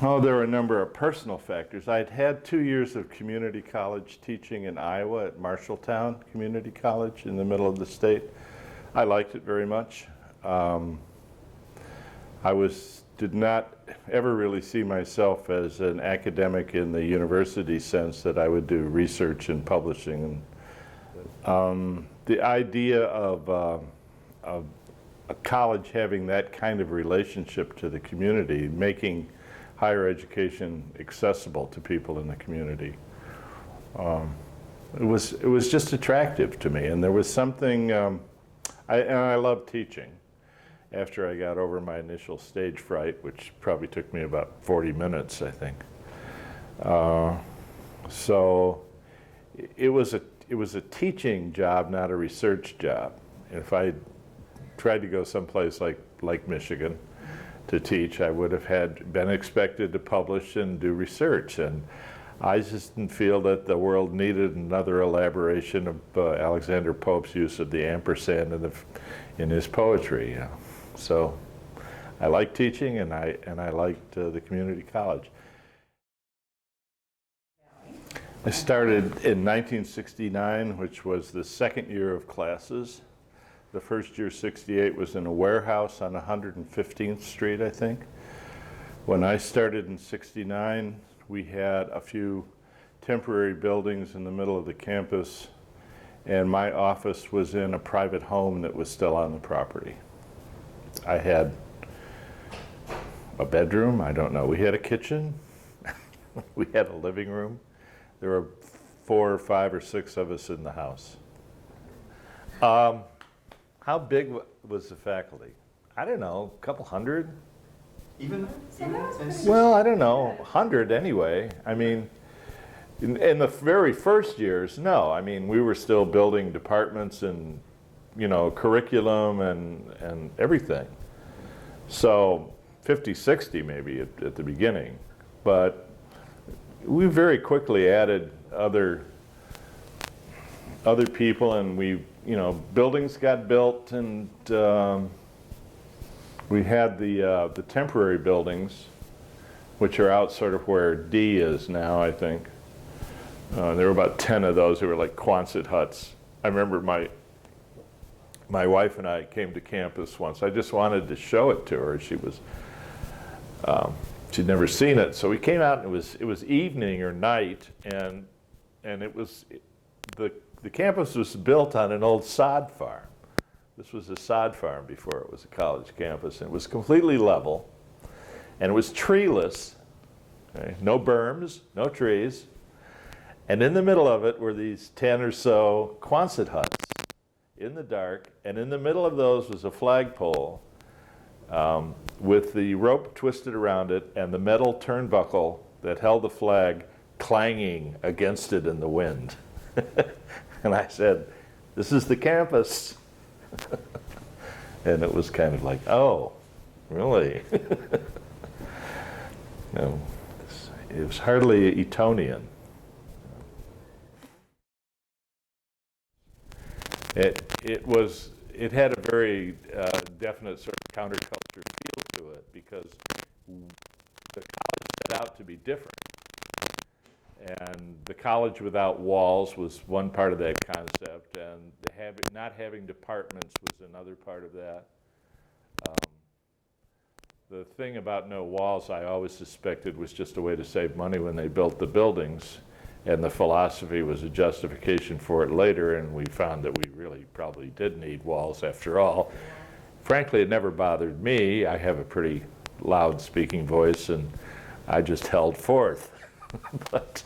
Oh, there were a number of personal factors. I'd had 2 years of community college teaching in Iowa at Marshalltown Community College in the middle of the state. I liked it very much. Did not ever really see myself as an academic in the university sense that I would do research and publishing. The idea of a college having that kind of relationship to the community, making higher education accessible to people in the community, it was just attractive to me, and there was something. I love teaching. After I got over my initial stage fright, which probably took me about 40 minutes, I think. So it was a teaching job, not a research job. If I tried to go someplace like Michigan to teach, I would have been expected to publish and do research. And I just didn't feel that the world needed another elaboration of Alexander Pope's use of the ampersand in his poetry. You know. So I liked teaching, and I liked the community college. I started in 1969, which was the second year of classes. The first year, 68, was in a warehouse on 115th Street, I think. When I started in 69, we had a few temporary buildings in the middle of the campus, and my office was in a private home that was still on the property. I had a bedroom, I don't know. We had a kitchen. We had a living room. There were 4 or 5 or 6 of us in the house. How big was the faculty? I don't know, a couple hundred? Even? Well, I don't know, 100 anyway. I mean, in the very first years, no. I mean, we were still building departments and, you know, curriculum and everything. So 50, 60 maybe at the beginning. But we very quickly added other people, and we, you know, buildings got built, and we had the temporary buildings, which are out sort of where D is now, I think. There were about 10 of those. They were like Quonset huts. I remember my wife and I came to campus once. I just wanted to show it to her. She was, she'd never seen it. So we came out, and it was evening or night, and it was, the campus was built on an old sod farm. This was a sod farm before it was a college campus. And it was completely level, and it was treeless, okay? No berms, no trees. And in the middle of it were these 10 or so Quonset huts in the dark, and in the middle of those was a flagpole with the rope twisted around it and the metal turnbuckle that held the flag clanging against it in the wind. And I said, "This is the campus." And it was kind of like, oh, really? No, it was hardly Etonian. It had a very definite sort of counterculture feel to it, because the college set out to be different. And the college without walls was one part of that concept, and not having departments was another part of that. The thing about no walls, I always suspected, was just a way to save money when they built the buildings, and the philosophy was a justification for it later, and we found that we really probably did need walls after all. Frankly, it never bothered me. I have a pretty loud speaking voice, and I just held forth. But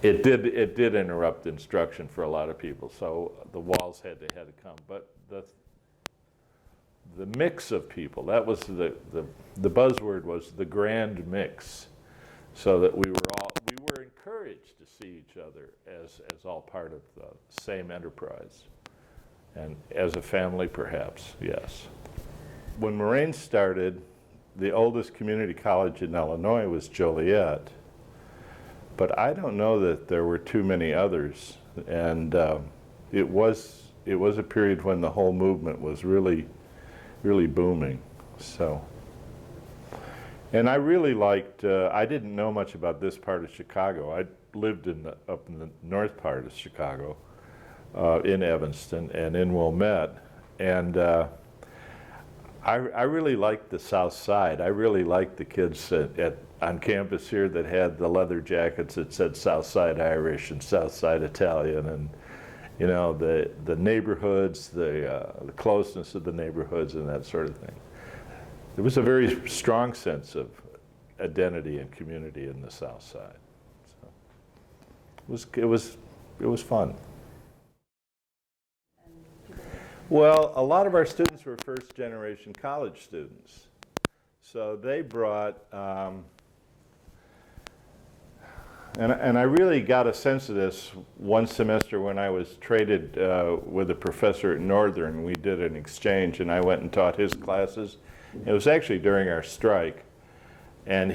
it did interrupt instruction for a lot of people, so the walls had to come. But the mix of people, that was the buzzword was the grand mix, so that we were encouraged to see each other as all part of the same enterprise, and as a family, perhaps. Yes. When Moraine started, the oldest community college in Illinois was Joliet, but I don't know that there were too many others, and it was a period when the whole movement was really booming. So And I really liked, I didn't know much about this part of Chicago. I lived up in the north part of Chicago, in Evanston and in Wilmette. And I really liked the South Side. I really liked the kids on campus here that had the leather jackets that said South Side Irish and South Side Italian, and you know, the neighborhoods, the closeness of the neighborhoods and that sort of thing. There was a very strong sense of identity and community in the South Side. So it was fun. Well, a lot of our students were first generation college students. So they brought, and I really got a sense of this one semester when I was traded with a professor at Northern. We did an exchange and I went and taught his classes. It was actually during our strike. And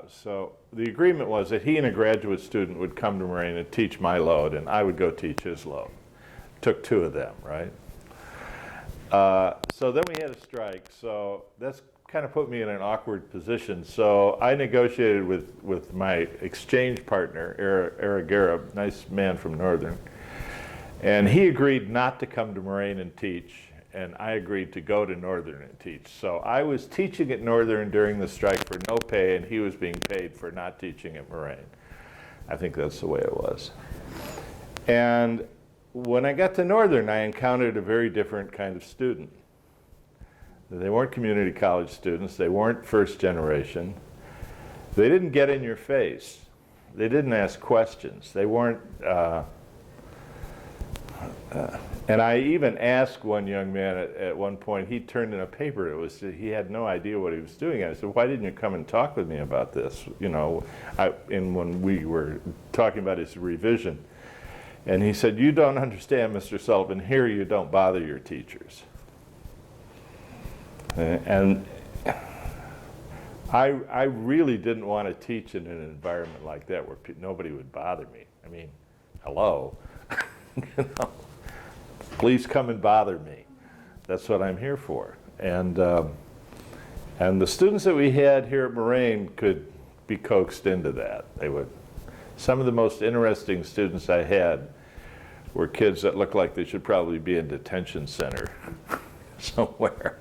so the agreement was that he and a graduate student would come to Moraine and teach my load, and I would go teach his load. Took two of them, right? So then we had a strike, so that's kind of put me in an awkward position. So I negotiated with my exchange partner, Eric Garib, nice man from Northern, and he agreed not to come to Moraine and teach, and I agreed to go to Northern and teach. So I was teaching at Northern during the strike for no pay, and he was being paid for not teaching at Moraine. I think that's the way it was. And when I got to Northern, I encountered a very different kind of student. They weren't community college students. They weren't first generation. They didn't get in your face. They didn't ask questions. They weren't, and I even asked one young man at one point, he turned in a paper, he had no idea what he was doing. I said, why didn't you come and talk with me about this? You know, when we were talking about his revision. And he said, you don't understand, Mr. Sullivan, here you don't bother your teachers. And I really didn't want to teach in an environment like that where nobody would bother me. I mean, hello. You know, please come and bother me. That's what I'm here for. And the students that we had here at Moraine could be coaxed into that. They would. Some of the most interesting students I had were kids that looked like they should probably be in detention center somewhere.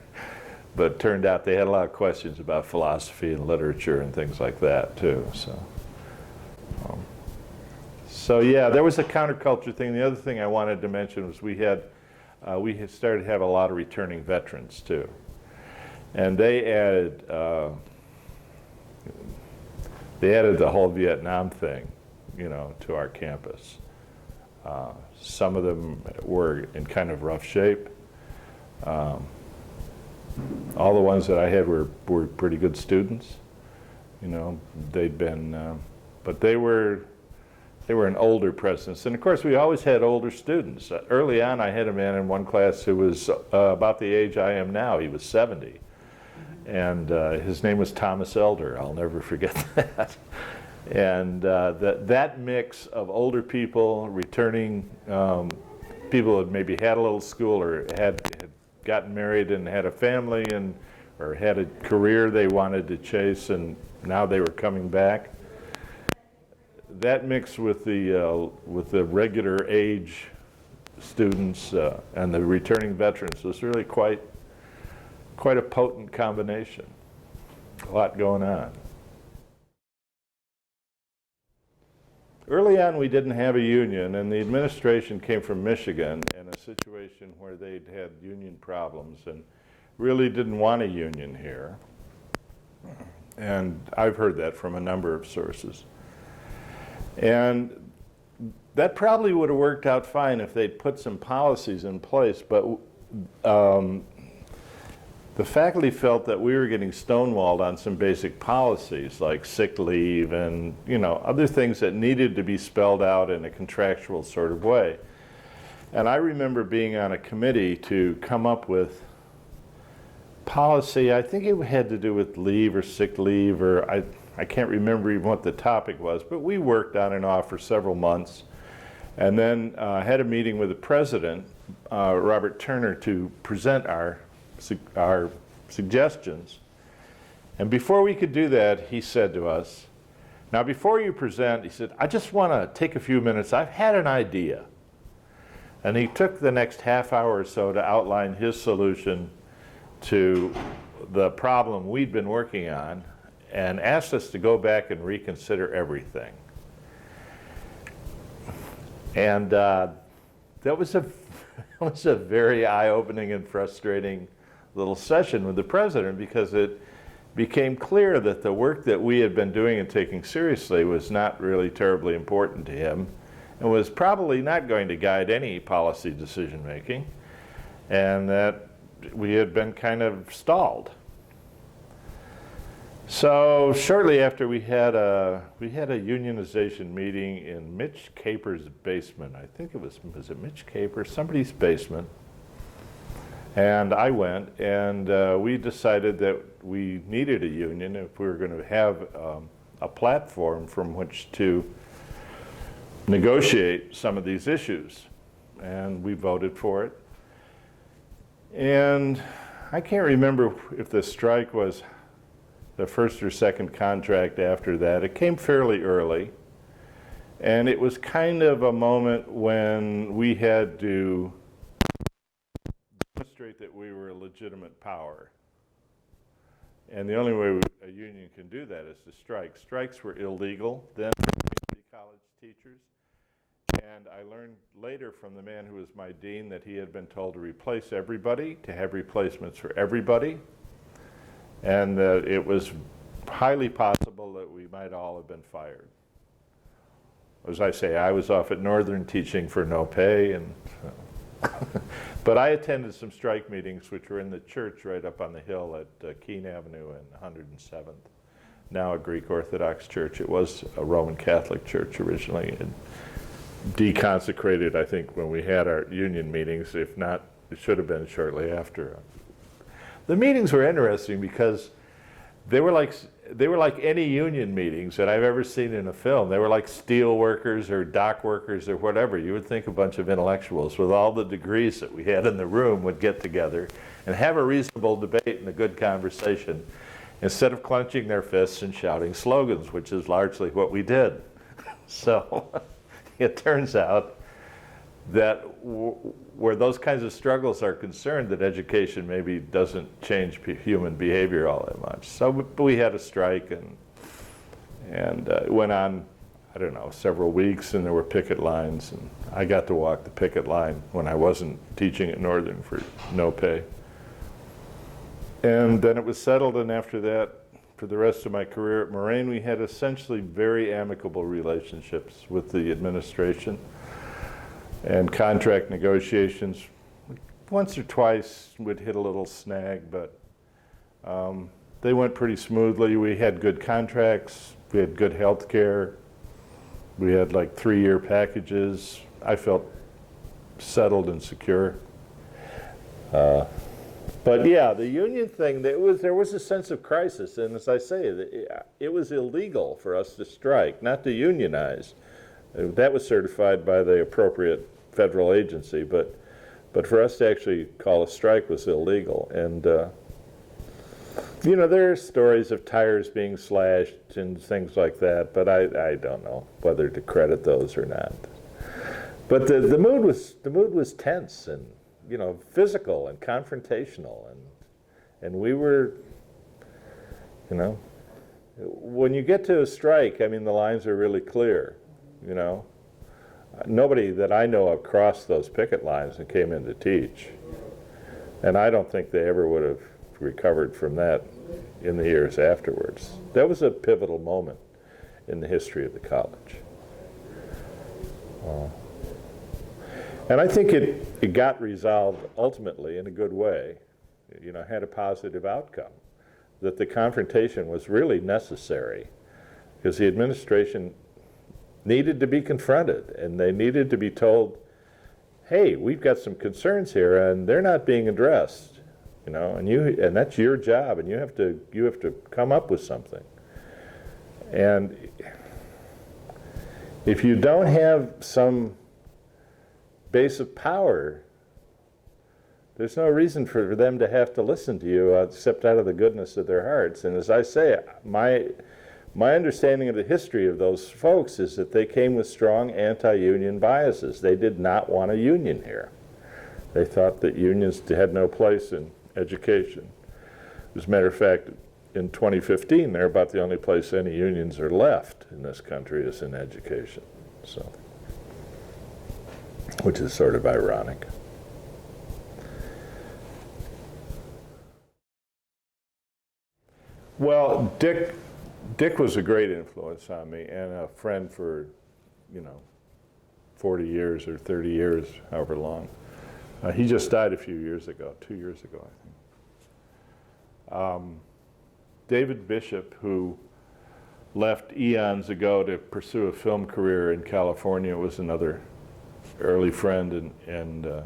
But it turned out they had a lot of questions about philosophy and literature and things like that too. So yeah, there was a counterculture thing. The other thing I wanted to mention was we had started to have a lot of returning veterans too. And they added the whole Vietnam thing, you know, to our campus. Some of them were in kind of rough shape. All the ones that I had were pretty good students. You know, they'd been, but they were an older presence. And of course, we always had older students. Early on, I had a man in one class who was about the age I am now. He was 70. And his name was Thomas Elder. I'll never forget that. And that mix of older people, returning people who had maybe had a little school or had gotten married and had a family or had a career they wanted to chase, and now they were coming back. That mix with the regular age students and the returning veterans was really quite a potent combination. A lot going on. Early on, we didn't have a union, and the administration came from Michigan in a situation where they'd had union problems and really didn't want a union here. And I've heard that from a number of sources. And that probably would have worked out fine if they'd put some policies in place, but the faculty felt that we were getting stonewalled on some basic policies like sick leave and, you know, other things that needed to be spelled out in a contractual sort of way. And I remember being on a committee to come up with policy. I think it had to do with leave or sick leave, or I can't remember even what the topic was, but we worked on and off for several months. And then had a meeting with the president, Robert Turner, to present our suggestions. And before we could do that, he said to us, now before you present, he said, I just want to take a few minutes. I've had an idea. And he took the next half hour or so to outline his solution to the problem we'd been working on and asked us to go back and reconsider everything. And that was a very eye-opening and frustrating little session with the president, because it became clear that the work that we had been doing and taking seriously was not really terribly important to him, and was probably not going to guide any policy decision-making, and that we had been kind of stalled. So shortly after, we had a unionization meeting in Mitch Caper's basement. I think it was it Mitch Caper? Somebody's basement. And I went, and we decided that we needed a union if we were going to have a platform from which to negotiate some of these issues. And we voted for it. And I can't remember if the strike was the first or second contract after that. It came fairly early. And it was kind of a moment when we had to demonstrate that we were a legitimate power. And the only way a union can do that is to strike. Strikes were illegal then for community college teachers. And I learned later from the man who was my dean that he had been told to replace everybody, to have replacements for everybody, and that it was highly possible that we might all have been fired. As I say, I was off at Northern teaching for no pay, and but I attended some strike meetings which were in the church right up on the hill at Keene Avenue and 107th, now a Greek Orthodox church. It was a Roman Catholic church originally, and deconsecrated, I think, when we had our union meetings. If not, it should have been shortly after. The meetings were interesting because they were like any union meetings that I've ever seen in a film. They were like steel workers or dock workers or whatever. You would think a bunch of intellectuals with all the degrees that we had in the room would get together and have a reasonable debate and a good conversation, instead of clenching their fists and shouting slogans, which is largely what we did. So it turns out that where those kinds of struggles are concerned, that education maybe doesn't change human behavior all that much. So we had a strike, and it went on, I don't know, several weeks, and there were picket lines, and I got to walk the picket line when I wasn't teaching at Northern for no pay. And then it was settled, and after that, for the rest of my career at Moraine, we had essentially very amicable relationships with the administration, and contract negotiations. Once or twice would hit a little snag, but they went pretty smoothly. We had good contracts, we had good health care, we had like 3-year packages. I felt settled and secure. But yeah, the union thing, there was a sense of crisis, and as I say, it was illegal for us to strike, not to unionize. That was certified by the appropriate federal agency, but for us to actually call a strike was illegal. And you know, there are stories of tires being slashed and things like that, but I don't know whether to credit those or not. But the mood was tense and, you know, physical and confrontational, and we were, you know, when you get to a strike, I mean, the lines are really clear, you know. Nobody that I know of crossed those picket lines and came in to teach, and I don't think they ever would have recovered from that in the years afterwards. That was a pivotal moment in the history of the college. And I think it got resolved ultimately in a good way, you know, had a positive outcome, that the confrontation was really necessary because the administration needed to be confronted, and they needed to be told, hey, we've got some concerns here and they're not being addressed, you know, and that's your job, and you have to come up with something. And if you don't have some base of power There's no reason for them to have to listen to you except out of the goodness of their hearts. And as I say, my understanding of the history of those folks is that they came with strong anti-union biases. They did not want a union here. They thought that unions had no place in education. As a matter of fact, in 2015, they're about the only place any unions are left in this country is in education. So, which is sort of ironic. Well, Dick was a great influence on me and a friend for, 40 years or 30 years, however long. He just died a few years ago, 2 years ago, I think. David Bishop, who left eons ago to pursue a film career in California, was another early friend and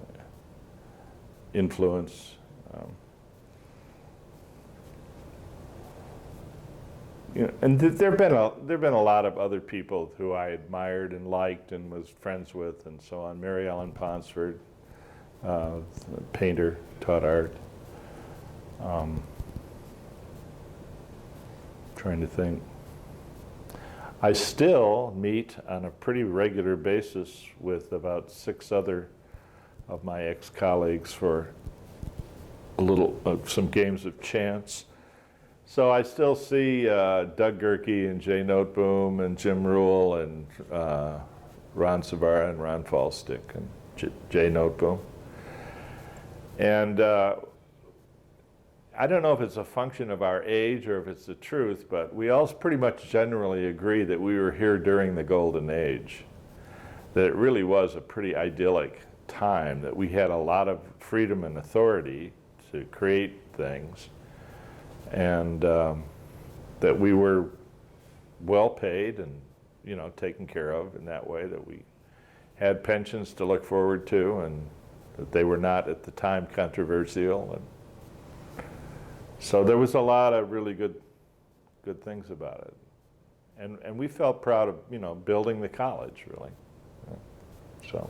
influence. And there've been a lot of other people who I admired and liked and was friends with and so on. Mary Ellen Ponsford, painter, taught art. Trying to think. I still meet on a pretty regular basis with about 6 other of my ex-colleagues for some games of chance. So I still see Doug Gerke and Jay Noteboom and Jim Rule and Ron Savara and Ron Falstick and Jay Noteboom. And I don't know if it's a function of our age or if it's the truth, but we all pretty much generally agree that we were here during the Golden Age, that it really was a pretty idyllic time, that we had a lot of freedom and authority to create things, and that we were well paid and taken care of in that way, that we had pensions to look forward to, and that they were not at the time controversial. And so there was a lot of really good things about it, and we felt proud of building the college, really. So.